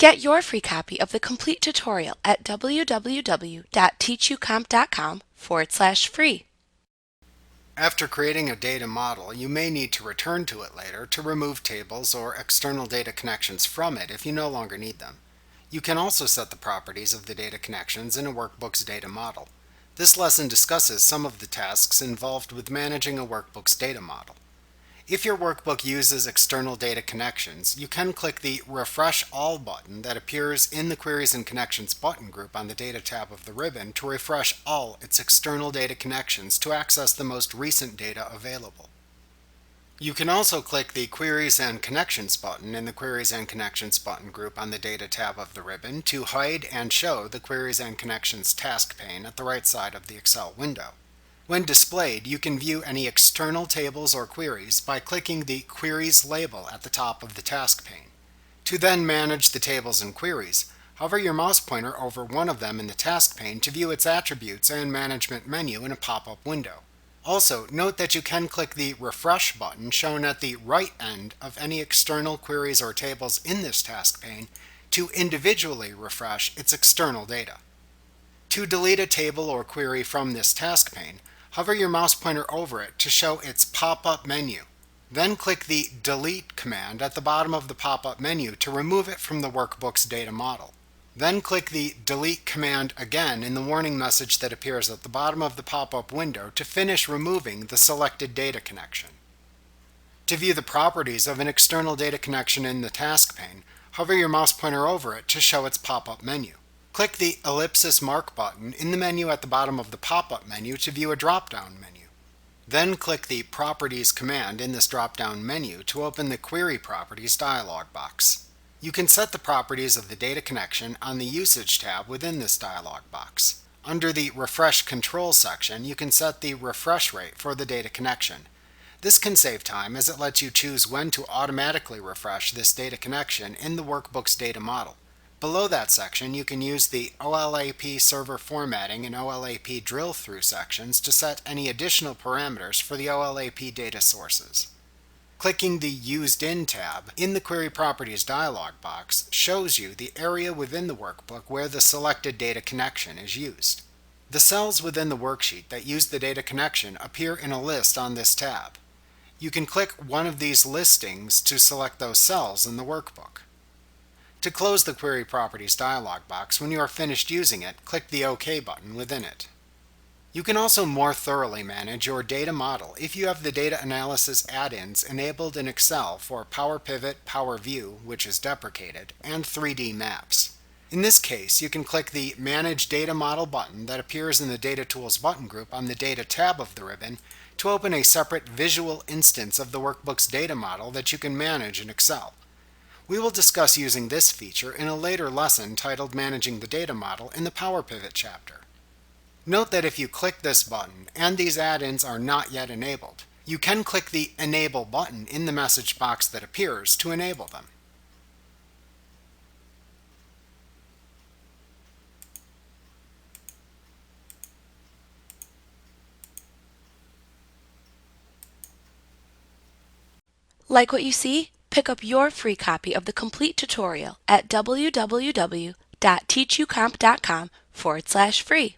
Get your free copy of the complete tutorial at www.teachucomp.com/free. After creating a data model, you may need to return to it later to remove tables or external data connections from it if you no longer need them. You can also set the properties of the data connections in a Workbook's data model. This lesson discusses some of the tasks involved with managing a Workbook's data model. If your workbook uses external data connections, you can click the Refresh All button that appears in the Queries and Connections button group on the Data tab of the ribbon to refresh all its external data connections to access the most recent data available. You can also click the Queries and Connections button in the Queries and Connections button group on the Data tab of the ribbon to hide and show the Queries and Connections task pane at the right side of the Excel window. When displayed, you can view any external tables or queries by clicking the Queries label at the top of the task pane. To then manage the tables and queries, hover your mouse pointer over one of them in the task pane to view its attributes and management menu in a pop-up window. Also, note that you can click the Refresh button shown at the right end of any external queries or tables in this task pane to individually refresh its external data. To delete a table or query from this task pane, hover your mouse pointer over it to show its pop-up menu. Then click the Delete command at the bottom of the pop-up menu to remove it from the Workbook's data model. Then click the Delete command again in the warning message that appears at the bottom of the pop-up window to finish removing the selected data connection. To view the properties of an external data connection in the task pane, hover your mouse pointer over it to show its pop-up menu. Click the ellipsis mark button in the menu at the bottom of the pop-up menu to view a drop-down menu. Then click the Properties command in this drop-down menu to open the Query Properties dialog box. You can set the properties of the data connection on the Usage tab within this dialog box. Under the Refresh Control section, you can set the refresh rate for the data connection. This can save time as it lets you choose when to automatically refresh this data connection in the Workbook's data model. Below that section, you can use the OLAP server formatting and OLAP drill-through sections to set any additional parameters for the OLAP data sources. Clicking the Used In tab in the Query Properties dialog box shows you the area within the workbook where the selected data connection is used. The cells within the worksheet that use the data connection appear in a list on this tab. You can click one of these listings to select those cells in the workbook. To close the Query Properties dialog box when you are finished using it, click the OK button within it. You can also more thoroughly manage your data model if you have the data analysis add-ins enabled in Excel for Power Pivot, Power View, which is deprecated, and 3D maps. In this case, you can click the Manage Data Model button that appears in the Data Tools button group on the Data tab of the ribbon to open a separate visual instance of the Workbook's data model that you can manage in Excel. We will discuss using this feature in a later lesson titled Managing the Data Model in the Power Pivot chapter. Note that if you click this button and these add-ins are not yet enabled, you can click the Enable button in the message box that appears to enable them. Like what you see? Pick up your free copy of the complete tutorial at www.teachucomp.com/free.